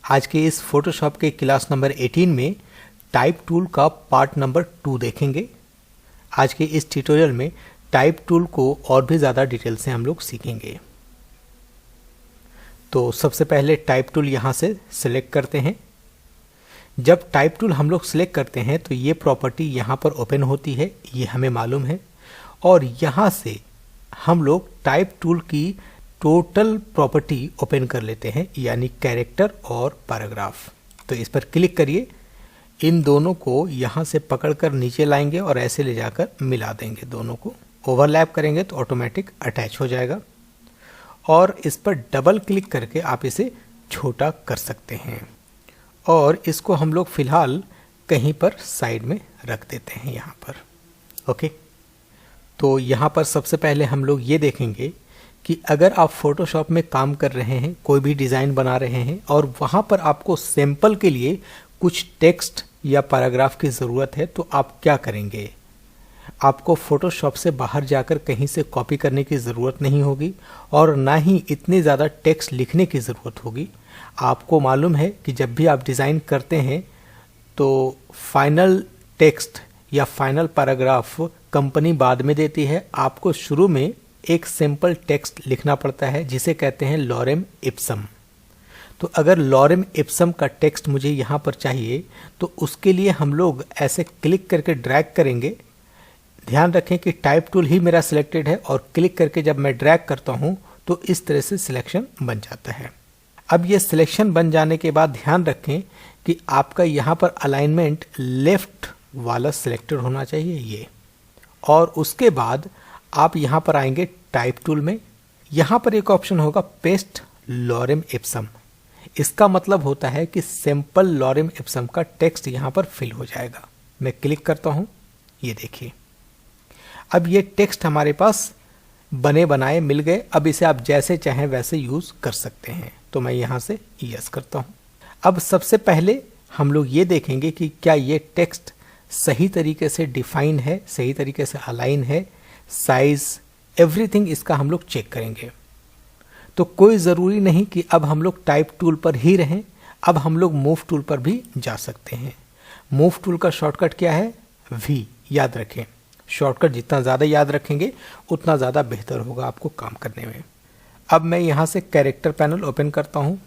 आज के इस फोटोशॉप के क्लास नंबर 18 में टाइप टूल का पार्ट नंबर 2 देखेंगे। आज के इस ट्यूटोरियल में टाइप टूल को और भी ज़्यादा डिटेल से हम लोग सीखेंगे। तो सबसे पहले टाइप टूल यहाँ से सिलेक्ट करते हैं। जब टाइप टूल हम लोग सिलेक्ट करते हैं तो ये प्रॉपर्टी यहाँ पर ओपन होती है, ये हमें मालूम है। और यहाँ से हम लोग टाइप टूल की टोटल प्रॉपर्टी ओपन कर लेते हैं, यानी कैरेक्टर और पैराग्राफ। तो इस पर क्लिक करिए। इन दोनों को यहाँ से पकड़कर नीचे लाएंगे और ऐसे ले जाकर मिला देंगे। दोनों को ओवरलैप करेंगे तो ऑटोमेटिक अटैच हो जाएगा। और इस पर डबल क्लिक करके आप इसे छोटा कर सकते हैं। और इसको हम लोग फिलहाल कहीं पर साइड में रख देते हैं यहाँ पर। ओके, तो यहाँ पर सबसे पहले हम लोग ये देखेंगे कि अगर आप फोटोशॉप में काम कर रहे हैं, कोई भी डिज़ाइन बना रहे हैं और वहाँ पर आपको सैंपल के लिए कुछ टेक्स्ट या पैराग्राफ की ज़रूरत है, तो आप क्या करेंगे। आपको फोटोशॉप से बाहर जाकर कहीं से कॉपी करने की ज़रूरत नहीं होगी और ना ही इतनी ज़्यादा टेक्स्ट लिखने की ज़रूरत होगी। आपको मालूम है कि जब भी आप डिज़ाइन करते हैं तो फाइनल टेक्स्ट या फाइनल पैराग्राफ कंपनी बाद में देती है। आपको शुरू में एक सिंपल टेक्स्ट लिखना पड़ता है जिसे कहते हैं लॉरेम इप्सम। तो अगर लॉरेम इप्सम का टेक्स्ट मुझे यहाँ पर चाहिए तो उसके लिए हम लोग ऐसे क्लिक करके ड्रैग करेंगे। ध्यान रखें कि टाइप टूल ही मेरा सिलेक्टेड है और क्लिक करके जब मैं ड्रैग करता हूँ तो इस तरह से सिलेक्शन बन जाता है। अब ये सिलेक्शन बन जाने के बाद ध्यान रखें कि आपका यहाँ पर अलाइनमेंट लेफ्ट वाला सिलेक्टेड होना चाहिए ये। और उसके बाद आप यहाँ पर आएंगे टाइप टूल में। यहाँ पर एक ऑप्शन होगा पेस्ट लॉरेम इप्सम। इसका मतलब होता है कि सिंपल लॉरेम इप्सम का टेक्स्ट यहाँ पर फिल हो जाएगा। मैं क्लिक करता हूँ, ये देखिए अब ये टेक्स्ट हमारे पास बने बनाए मिल गए। अब इसे आप जैसे चाहें वैसे यूज़ कर सकते हैं। तो मैं यहाँ से यस करता हूँ। अब सबसे पहले हम लोग ये देखेंगे कि क्या ये टेक्स्ट सही तरीके से डिफाइन है, सही तरीके से अलाइन है, साइज एवरीथिंग इसका हम लोग चेक करेंगे। तो कोई ज़रूरी नहीं कि अब हम लोग टाइप टूल पर ही रहें, अब हम लोग मूव टूल पर भी जा सकते हैं। मूव टूल का शॉर्टकट क्या है? वी। याद रखें, शॉर्टकट जितना ज़्यादा याद रखेंगे उतना ज़्यादा बेहतर होगा आपको काम करने में। अब मैं यहाँ से कैरेक्टर पैनल ओपन करता हूँ।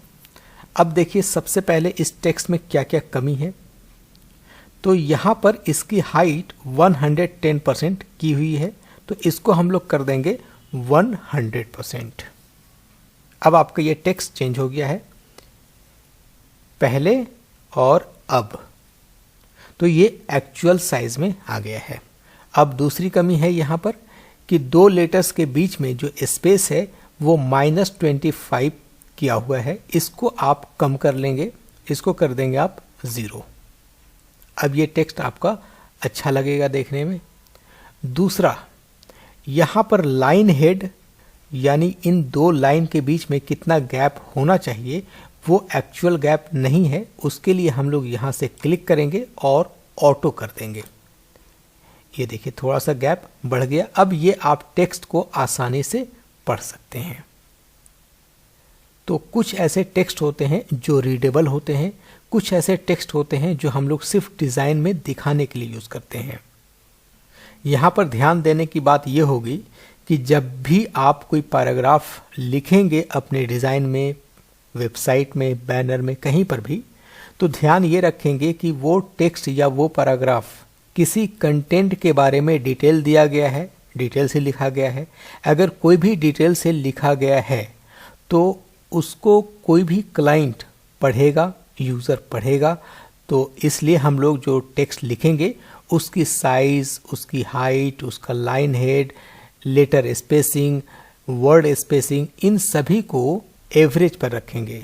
अब देखिए सबसे पहले इस टेक्स्ट में क्या क्या कमी है। तो यहाँ पर इसकी हाइट 110% की हुई है, तो इसको हम लोग कर देंगे 100%। अब आपका ये टेक्स्ट चेंज हो गया है पहले और अब, तो ये एक्चुअल साइज में आ गया है। अब दूसरी कमी है यहाँ पर कि दो लेटर्स के बीच में जो स्पेस है वो -25 किया हुआ है। इसको आप कम कर लेंगे, इसको कर देंगे आप 0। अब ये टेक्स्ट आपका अच्छा लगेगा देखने में। दूसरा, यहाँ पर लाइन हेड यानी इन दो लाइन के बीच में कितना गैप होना चाहिए वो एक्चुअल गैप नहीं है। उसके लिए हम लोग यहाँ से क्लिक करेंगे और ऑटो कर देंगे। ये देखिए थोड़ा सा गैप बढ़ गया। अब ये आप टेक्स्ट को आसानी से पढ़ सकते हैं। तो कुछ ऐसे टेक्स्ट होते हैं जो रीडेबल होते हैं, कुछ ऐसे टेक्स्ट होते हैं जो हम लोग सिर्फ डिज़ाइन में दिखाने के लिए यूज़ करते हैं। यहाँ पर ध्यान देने की बात यह होगी कि जब भी आप कोई पैराग्राफ लिखेंगे अपने डिज़ाइन में, वेबसाइट में, बैनर में, कहीं पर भी, तो ध्यान ये रखेंगे कि वो टेक्स्ट या वो पैराग्राफ किसी कंटेंट के बारे में डिटेल दिया गया है, डिटेल से लिखा गया है। अगर कोई भी डिटेल से लिखा गया है तो उसको कोई भी क्लाइंट पढ़ेगा, यूज़र पढ़ेगा। तो इसलिए हम लोग जो टेक्स्ट लिखेंगे उसकी साइज़, उसकी हाइट, उसका line head, letter spacing, word spacing, इन सभी को एवरेज पर रखेंगे।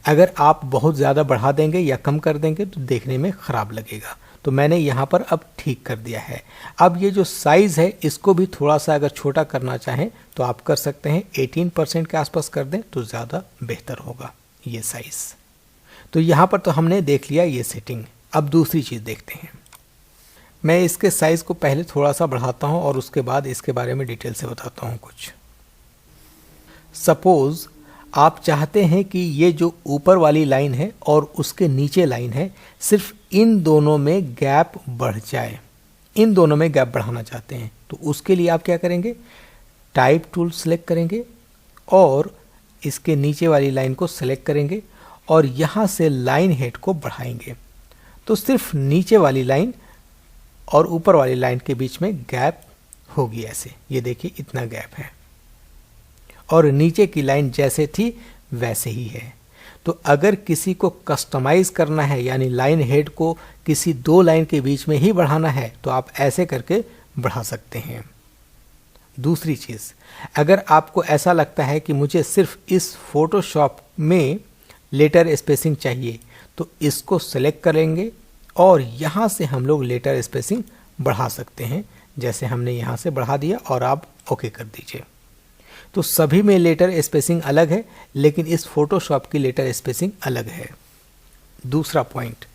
अगर आप बहुत ज़्यादा बढ़ा देंगे या कम कर देंगे तो देखने में ख़राब लगेगा। तो मैंने यहाँ पर अब ठीक कर दिया है। अब ये जो साइज़ है इसको भी थोड़ा सा अगर छोटा करना चाहें तो आप कर सकते हैं। 18% के आसपास कर दें तो ज़्यादा बेहतर होगा ये साइज़। तो यहाँ पर तो हमने देख लिया ये सेटिंग। अब दूसरी चीज़ देखते हैं। मैं इसके साइज़ को पहले थोड़ा सा बढ़ाता हूँ और उसके बाद इसके बारे में डिटेल से बताता हूँ कुछ। सपोज़ आप चाहते हैं कि ये जो ऊपर वाली लाइन है और उसके नीचे लाइन है, सिर्फ इन दोनों में गैप बढ़ जाए, इन दोनों में गैप बढ़ाना चाहते हैं, तो उसके लिए आप क्या करेंगे, टाइप टूल सेलेक्ट करेंगे और इसके नीचे वाली लाइन को सेलेक्ट करेंगे और यहाँ से लाइन हेड को बढ़ाएंगे। तो सिर्फ नीचे वाली लाइन और ऊपर वाली लाइन के बीच में गैप होगी ऐसे, ये देखिए इतना गैप है, और नीचे की लाइन जैसे थी वैसे ही है। तो अगर किसी को कस्टमाइज करना है, यानी लाइन हेड को किसी दो लाइन के बीच में ही बढ़ाना है, तो आप ऐसे करके बढ़ा सकते हैं। दूसरी चीज़, अगर आपको ऐसा लगता है कि मुझे सिर्फ इस फोटोशॉप में लेटर स्पेसिंग चाहिए, तो इसको सेलेक्ट करेंगे और यहाँ से हम लोग लेटर स्पेसिंग बढ़ा सकते हैं, जैसे हमने यहाँ से बढ़ा दिया और आप ओके कर दीजिए। तो सभी में लेटर स्पेसिंग अलग है, लेकिन इस फोटोशॉप की लेटर स्पेसिंग अलग है। दूसरा पॉइंट,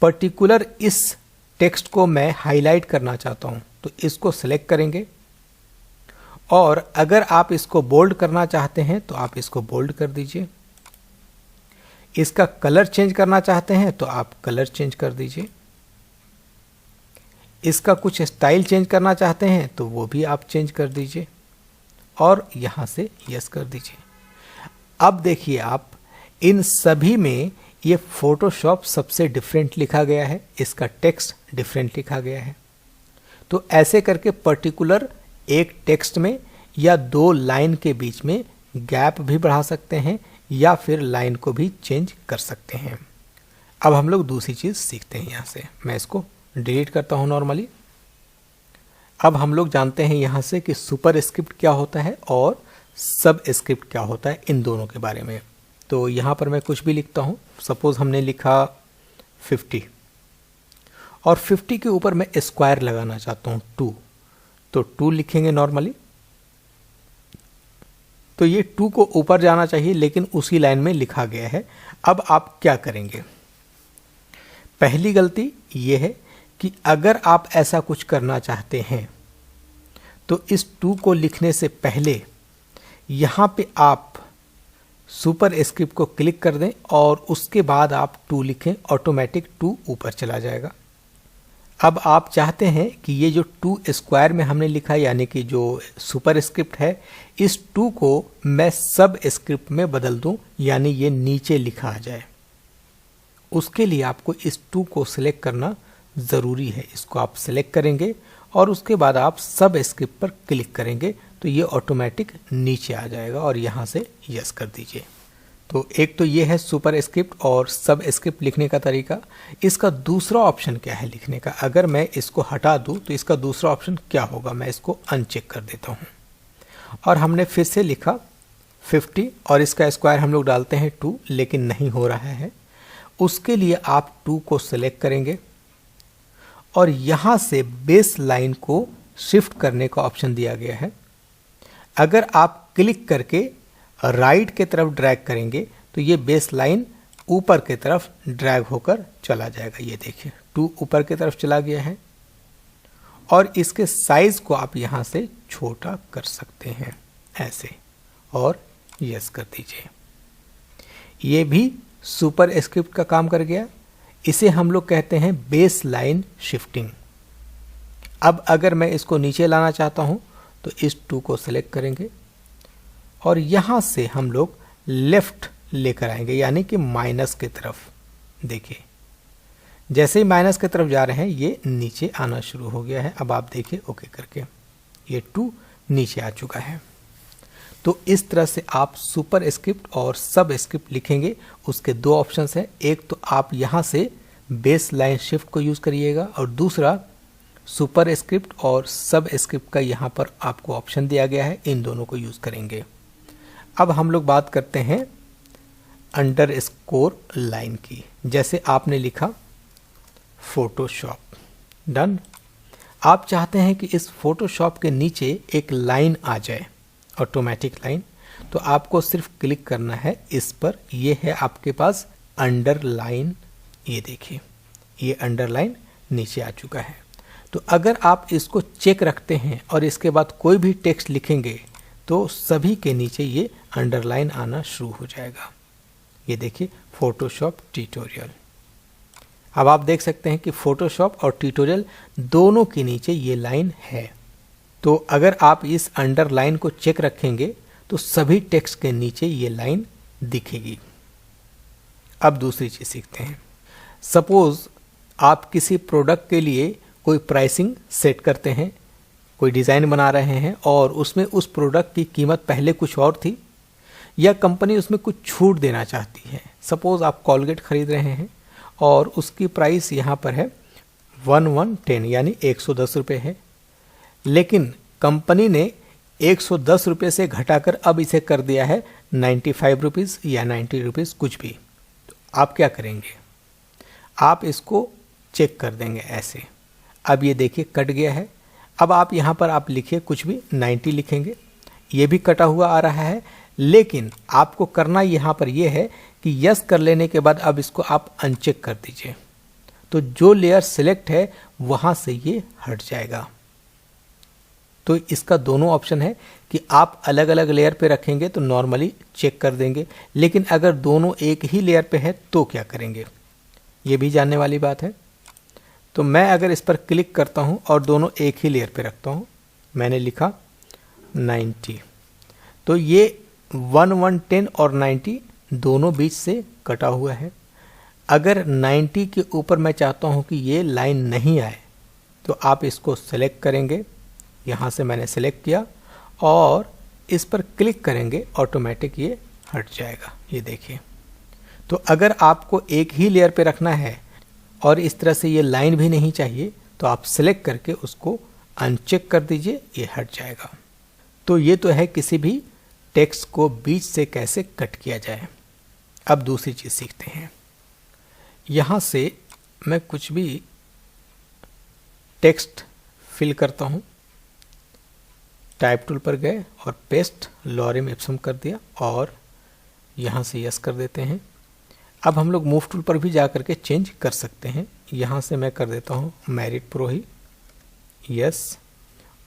पर्टिकुलर इस टेक्स्ट को मैं हाईलाइट करना चाहता हूं, तो इसको सेलेक्ट करेंगे और अगर आप इसको बोल्ड करना चाहते हैं तो आप इसको बोल्ड कर दीजिए। इसका कलर चेंज करना चाहते हैं तो आप कलर चेंज कर दीजिए। इसका कुछ स्टाइल चेंज करना चाहते हैं तो वो भी आप चेंज कर दीजिए और यहाँ से यस कर दीजिए। अब देखिए आप, इन सभी में ये फोटोशॉप सबसे डिफरेंट लिखा गया है, इसका टेक्स्ट डिफरेंट लिखा गया है। तो ऐसे करके पर्टिकुलर एक टेक्स्ट में या दो लाइन के बीच में गैप भी बढ़ा सकते हैं या फिर लाइन को भी चेंज कर सकते हैं। अब हम लोग दूसरी चीज़ सीखते हैं। यहाँ से मैं इसको डिलीट करता हूँ नॉर्मली। अब हम लोग जानते हैं यहाँ से कि सुपर स्क्रिप्ट क्या होता है और सब स्क्रिप्ट क्या होता है, इन दोनों के बारे में। तो यहाँ पर मैं कुछ भी लिखता हूँ, सपोज हमने लिखा 50 और 50 के ऊपर मैं स्क्वायर लगाना चाहता हूँ 2, तो 2 लिखेंगे नॉर्मली। तो ये 2 को ऊपर जाना चाहिए, लेकिन उसी लाइन में लिखा गया है। अब आप क्या करेंगे, पहली गलती ये है कि अगर आप ऐसा कुछ करना चाहते हैं तो इस 2 को लिखने से पहले यहाँ पे आप सुपर स्क्रिप्ट को क्लिक कर दें और उसके बाद आप 2 लिखें, ऑटोमेटिक 2 ऊपर चला जाएगा। अब आप चाहते हैं कि ये जो 2 स्क्वायर में हमने लिखा, यानी कि जो सुपर स्क्रिप्ट है, इस 2 को मैं सब स्क्रिप्ट में बदल दूं, यानी ये नीचे लिखा आ जाए। उसके लिए आपको इस 2 को सिलेक्ट करना ज़रूरी है। इसको आप सिलेक्ट करेंगे और उसके बाद आप सब स्क्रिप्ट पर क्लिक करेंगे तो ये ऑटोमेटिक नीचे आ जाएगा और यहाँ से यस कर दीजिए। तो एक तो ये है सुपर स्क्रिप्ट और सब स्क्रिप्ट लिखने का तरीका। इसका दूसरा ऑप्शन क्या है लिखने का, अगर मैं इसको हटा दूं तो इसका दूसरा ऑप्शन क्या होगा, मैं इसको अनचेक कर देता हूं। और हमने फिर से लिखा 50 और इसका स्क्वायर हम लोग डालते हैं 2, लेकिन नहीं हो रहा है। उसके लिए आप 2 को सिलेक्ट करेंगे और यहाँ से बेस लाइन को शिफ्ट करने का ऑप्शन दिया गया है। अगर आप क्लिक करके राइट के तरफ ड्रैग करेंगे तो ये बेस लाइन ऊपर की तरफ ड्रैग होकर चला जाएगा। ये देखिए 2 ऊपर की तरफ चला गया है और इसके साइज को आप यहाँ से छोटा कर सकते हैं ऐसे, और यस कर दीजिए। ये भी सुपर स्क्रिप्ट का काम कर गया। इसे हम लोग कहते हैं बेस लाइन शिफ्टिंग। अब अगर मैं इसको नीचे लाना चाहता हूँ तो इस 2 को सिलेक्ट करेंगे और यहाँ से हम लोग लेफ्ट लेकर आएंगे, यानी कि माइनस की तरफ। देखिए जैसे ही माइनस की तरफ जा रहे हैं ये नीचे आना शुरू हो गया है। अब आप देखिए ओके करके ये 2 नीचे आ चुका है। तो इस तरह से आप सुपर स्क्रिप्ट और सब स्क्रिप्ट लिखेंगे। उसके 2 ऑप्शंस हैं, एक तो आप यहाँ से बेस लाइन शिफ्ट को यूज़ करिएगा और दूसरा सुपर स्क्रिप्ट और सब स्क्रिप्ट का यहाँ पर आपको ऑप्शन दिया गया है, इन दोनों को यूज़ करेंगे। अब हम लोग बात करते हैं अंडरस्कोर लाइन की। जैसे आपने लिखा फोटोशॉप, डन। आप चाहते हैं कि इस फोटोशॉप के नीचे एक लाइन आ जाए, ऑटोमेटिक लाइन, तो आपको सिर्फ क्लिक करना है इस पर। ये है आपके पास अंडरलाइन, ये देखिए ये अंडरलाइन नीचे आ चुका है। तो अगर आप इसको चेक रखते हैं और इसके बाद कोई भी टेक्स्ट लिखेंगे तो सभी के नीचे ये अंडरलाइन आना शुरू हो जाएगा। ये देखिए फोटोशॉप ट्यूटोरियल। अब आप देख सकते हैं कि फोटोशॉप और ट्यूटोरियल दोनों के नीचे ये लाइन है। तो अगर आप इस अंडरलाइन को चेक रखेंगे तो सभी टेक्स्ट के नीचे ये लाइन दिखेगी। अब दूसरी चीज सीखते हैं। सपोज आप किसी प्रोडक्ट के लिए कोई प्राइसिंग सेट करते हैं, कोई डिज़ाइन बना रहे हैं और उसमें उस प्रोडक्ट की कीमत पहले कुछ और थी, या कंपनी उसमें कुछ छूट देना चाहती है। सपोज आप कॉलगेट खरीद रहे हैं और उसकी प्राइस यहाँ पर है 1110 यानी 110 रुपये है, लेकिन कंपनी ने 110 रुपये से घटाकर अब इसे कर दिया है 95 रुपीज़ या 90 रुपीज़ कुछ भी। तो आप क्या करेंगे? आप इसको चेक कर देंगे ऐसे। अब ये देखिए कट गया है। अब आप यहाँ पर आप लिखिए कुछ भी 90 लिखेंगे, ये भी कटा हुआ आ रहा है, लेकिन आपको करना यहाँ पर ये है कि यस कर लेने के बाद अब इसको आप अनचेक कर दीजिए। तो जो लेयर सिलेक्ट है वहाँ से ये हट जाएगा। तो इसका दोनों ऑप्शन है कि आप अलग अलग लेयर पे रखेंगे तो नॉर्मली चेक कर देंगे, लेकिन अगर दोनों एक ही लेयर पे है तो क्या करेंगे, ये भी जानने वाली बात है। तो मैं अगर इस पर क्लिक करता हूं और दोनों एक ही लेयर पे रखता हूं, मैंने लिखा 90, तो ये 1110 और 90 दोनों बीच से कटा हुआ है। अगर 90 के ऊपर मैं चाहता हूं कि ये लाइन नहीं आए तो आप इसको सेलेक्ट करेंगे, यहाँ से मैंने सेलेक्ट किया और इस पर क्लिक करेंगे, ऑटोमेटिक ये हट जाएगा। ये देखिए। तो अगर आपको एक ही लेयर पे रखना है और इस तरह से ये लाइन भी नहीं चाहिए तो आप सेलेक्ट करके उसको अनचेक कर दीजिए, ये हट जाएगा। तो ये तो है किसी भी टेक्स्ट को बीच से कैसे कट किया जाए। अब दूसरी चीज़ सीखते हैं। यहाँ से मैं कुछ भी टेक्स्ट फिल करता हूँ, टाइप टूल पर गए और पेस्ट लॉरेम इप्सम कर दिया और यहाँ से यस कर देते हैं। अब हम लोग मूव टूल पर भी जा करके चेंज कर सकते हैं। यहाँ से मैं कर देता हूँ मेरिट प्रो ही, यस,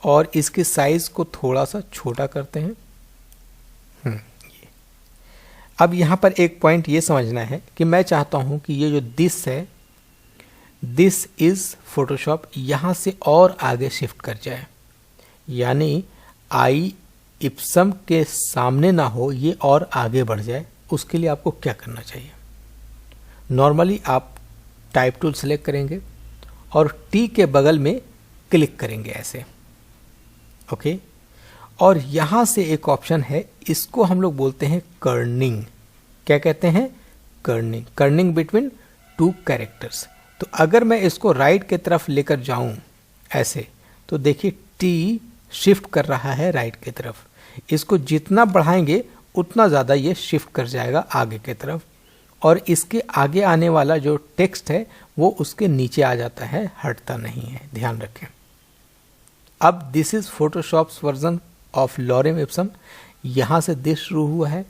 और इसकी साइज को थोड़ा सा छोटा करते हैं। ये अब यहाँ पर एक पॉइंट ये समझना है कि मैं चाहता हूँ कि ये जो दिस है, दिस इज फोटोशॉप, यहाँ से और आगे शिफ्ट कर जाए, यानी आई इप्सम के सामने ना हो, ये और आगे बढ़ जाए। उसके लिए आपको क्या करना चाहिए? नॉर्मली आप टाइप टूल सेलेक्ट करेंगे और टी के बगल में क्लिक करेंगे ऐसे, ओके। और यहाँ से एक ऑप्शन है, इसको हम लोग बोलते हैं कर्निंग। क्या कहते हैं? Corning. Corning between two characters. तो अगर मैं इसको राइट की तरफ लेकर जाऊं ऐसे, तो देखिए टी शिफ्ट कर रहा है राइट की तरफ। इसको जितना बढ़ाएंगे उतना ज़्यादा ये शिफ्ट कर जाएगा आगे की तरफ, और इसके आगे आने वाला जो टेक्स्ट है वो उसके नीचे आ जाता है, हटता नहीं है, ध्यान रखें। अब this is Photoshops version of lorem Epson, यहाँ से दिस शुरू हुआ है।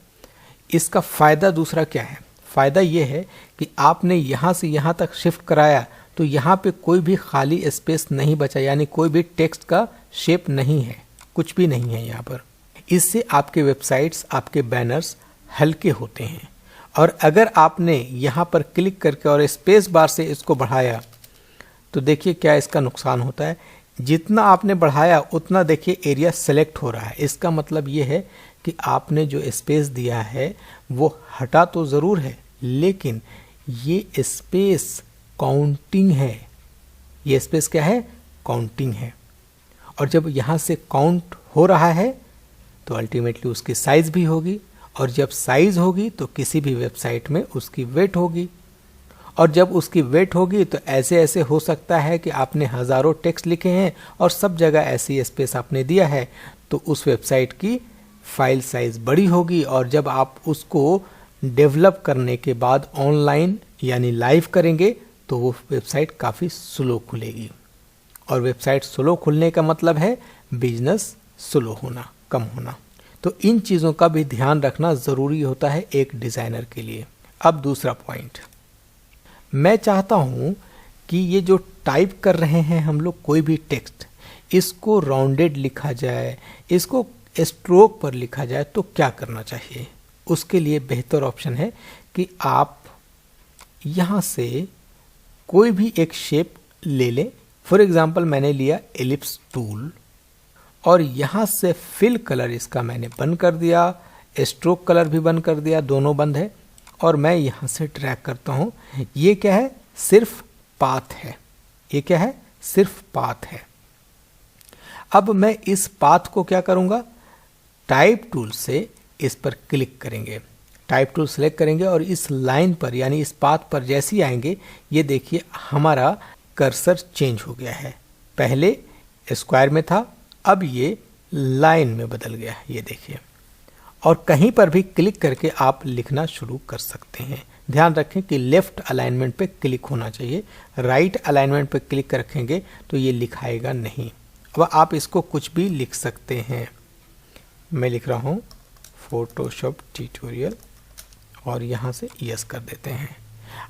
इसका फ़ायदा दूसरा क्या है? फ़ायदा ये है कि आपने यहाँ से यहाँ तक शिफ्ट कराया तो यहाँ पे कोई भी खाली स्पेस नहीं बचा, यानी कोई भी टेक्स्ट का शेप नहीं है, कुछ भी नहीं है यहाँ पर। इससे आपके वेबसाइट्स, आपके बैनर्स हल्के होते हैं। और अगर आपने यहाँ पर क्लिक करके और स्पेस बार से इसको बढ़ाया तो देखिए क्या इसका नुकसान होता है। जितना आपने बढ़ाया उतना देखिए एरिया सेलेक्ट हो रहा है। इसका मतलब ये है कि आपने जो स्पेस दिया है वो हटा तो ज़रूर है, लेकिन ये स्पेस काउंटिंग है। ये स्पेस क्या है? काउंटिंग है। और जब यहाँ से काउंट हो रहा है तो अल्टीमेटली उसकी साइज़ भी होगी, और जब साइज़ होगी तो किसी भी वेबसाइट में उसकी वेट होगी, और जब उसकी वेट होगी तो ऐसे ऐसे हो सकता है कि आपने हज़ारों टेक्स्ट लिखे हैं और सब जगह ऐसी स्पेस आपने दिया है, तो उस वेबसाइट की फाइल साइज़ बड़ी होगी, और जब आप उसको डेवलप करने के बाद ऑनलाइन यानी लाइव करेंगे तो वो वेबसाइट काफ़ी स्लो खुलेगी। और वेबसाइट स्लो खुलने का मतलब है बिजनेस स्लो होना, कम होना। तो इन चीज़ों का भी ध्यान रखना ज़रूरी होता है एक डिज़ाइनर के लिए। अब दूसरा पॉइंट, मैं चाहता हूँ कि ये जो टाइप कर रहे हैं हम लोग कोई भी टेक्स्ट, इसको राउंडेड लिखा जाए, इसको स्ट्रोक पर लिखा जाए तो क्या करना चाहिए? उसके लिए बेहतर ऑप्शन है कि आप यहाँ से कोई भी एक शेप ले लें। फॉर एग्जांपल मैंने लिया एलिप्स टूल और यहाँ से फिल कलर इसका मैंने बंद कर दिया, स्ट्रोक कलर भी बंद कर दिया, दोनों बंद है और मैं यहाँ से ड्रैग करता हूँ। ये क्या है? सिर्फ पाथ है। ये क्या है? सिर्फ पाथ है। अब मैं इस पाथ को क्या करूँगा? टाइप टूल से इस पर क्लिक करेंगे, टाइप टूल सेलेक्ट करेंगे और इस लाइन पर यानी इस पाथ पर जैसे ही आएंगे ये देखिए हमारा कर्सर चेंज हो गया है। पहले स्क्वायर में था, अब ये लाइन में बदल गया, ये देखिए। और कहीं पर भी क्लिक करके आप लिखना शुरू कर सकते हैं। ध्यान रखें कि लेफ्ट अलाइनमेंट पे क्लिक होना चाहिए, राइट अलाइनमेंट पे क्लिक रखेंगे तो ये लिखाएगा नहीं। अब आप इसको कुछ भी लिख सकते हैं। मैं लिख रहा हूँ फोटोशॉप ट्यूटोरियल और यहाँ से यस कर देते हैं।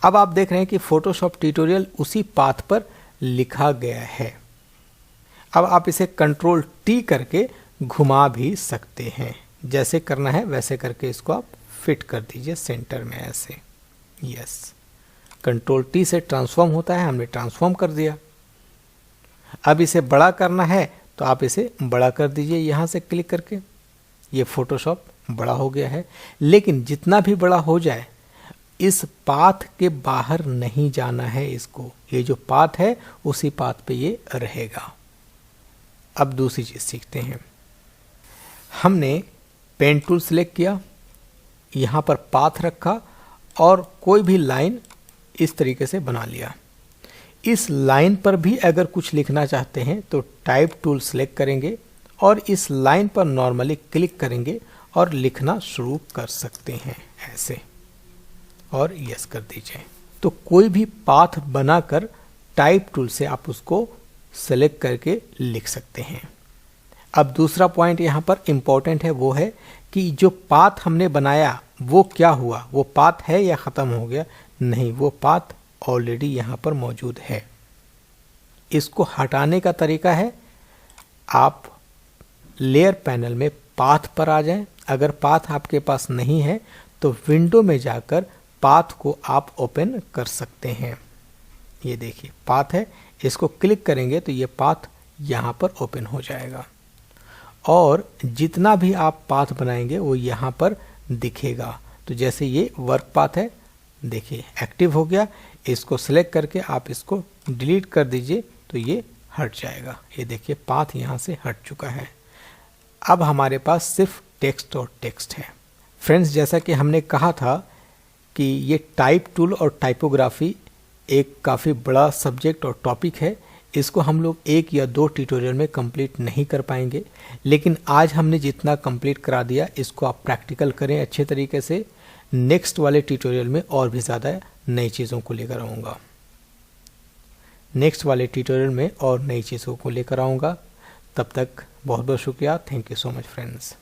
अब आप देख रहे हैं कि फोटोशॉप ट्यूटोरियल उसी पाथ पर लिखा गया है। अब आप इसे कंट्रोल टी करके घुमा भी सकते हैं, जैसे करना है वैसे करके इसको आप फिट कर दीजिए सेंटर में ऐसे। यस, कंट्रोल टी से ट्रांसफॉर्म होता है, हमने ट्रांसफॉर्म कर दिया। अब इसे बड़ा करना है तो आप इसे बड़ा कर दीजिए यहाँ से क्लिक करके। ये फोटोशॉप बड़ा हो गया है। लेकिन जितना भी बड़ा हो जाए इस पाथ के बाहर नहीं जाना है इसको। ये जो पाथ है उसी पाथ पे ये रहेगा। अब दूसरी चीज सीखते हैं। हमने पेन टूल सेलेक्ट किया, यहाँ पर पाथ रखा और कोई भी लाइन इस तरीके से बना लिया। इस लाइन पर भी अगर कुछ लिखना चाहते हैं तो टाइप टूल सेलेक्ट करेंगे और इस लाइन पर नॉर्मली क्लिक करेंगे और लिखना शुरू कर सकते हैं ऐसे और यस कर दीजिए। तो कोई भी पाथ बनाकर टाइप टूल से आप उसको सेलेक्ट करके लिख सकते हैं। अब दूसरा पॉइंट यहाँ पर इम्पोर्टेंट है, वो है कि जो पाथ हमने बनाया वो क्या हुआ? वो पाथ है या ख़त्म हो गया? नहीं, वो पाथ ऑलरेडी यहाँ पर मौजूद है। इसको हटाने का तरीका है, आप लेयर पैनल में पाथ पर आ जाएं। अगर पाथ आपके पास नहीं है तो विंडो में जाकर पाथ को आप ओपन कर सकते हैं। ये देखिए पाथ है, इसको क्लिक करेंगे तो ये पाथ यहाँ पर ओपन हो जाएगा और जितना भी आप पाथ बनाएंगे वो यहाँ पर दिखेगा। तो जैसे ये वर्क पाथ है, देखिए एक्टिव हो गया। इसको सिलेक्ट करके आप इसको डिलीट कर दीजिए तो ये हट जाएगा। ये देखिए पाथ यहाँ से हट चुका है। अब हमारे पास सिर्फ टेक्स्ट और टेक्स्ट है। फ्रेंड्स, जैसा कि हमने कहा था कि ये टाइप टूल और टाइपोग्राफी एक काफ़ी बड़ा सब्जेक्ट और टॉपिक है। इसको हम लोग 1 या 2 ट्यूटोरियल में कंप्लीट नहीं कर पाएंगे, लेकिन आज हमने जितना कंप्लीट करा दिया इसको आप प्रैक्टिकल करें अच्छे तरीके से। नेक्स्ट वाले ट्यूटोरियल में और भी ज़्यादा नई चीज़ों को लेकर आऊँगा। नेक्स्ट वाले ट्यूटोरियल में और नई चीज़ों को लेकर आऊँगा। तब तक बहुत बहुत शुक्रिया। Thank you so much friends.